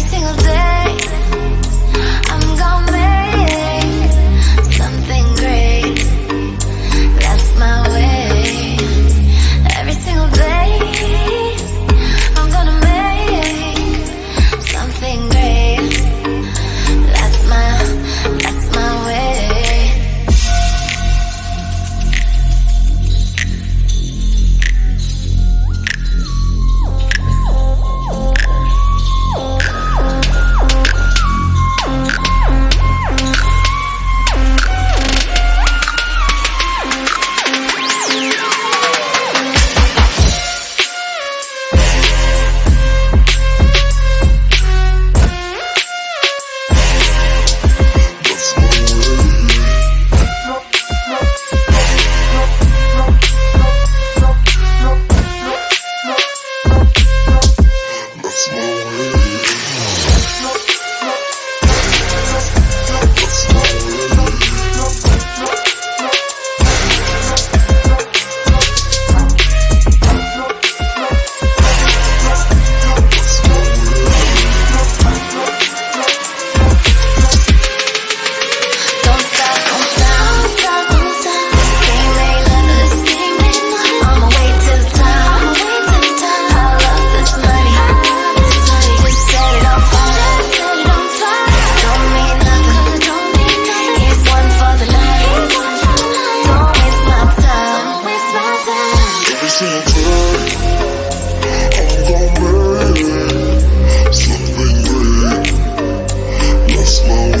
single day I'm gonna make something great. That's my way. Every single day I'm gonna make something great. That's my way. Something great, that's my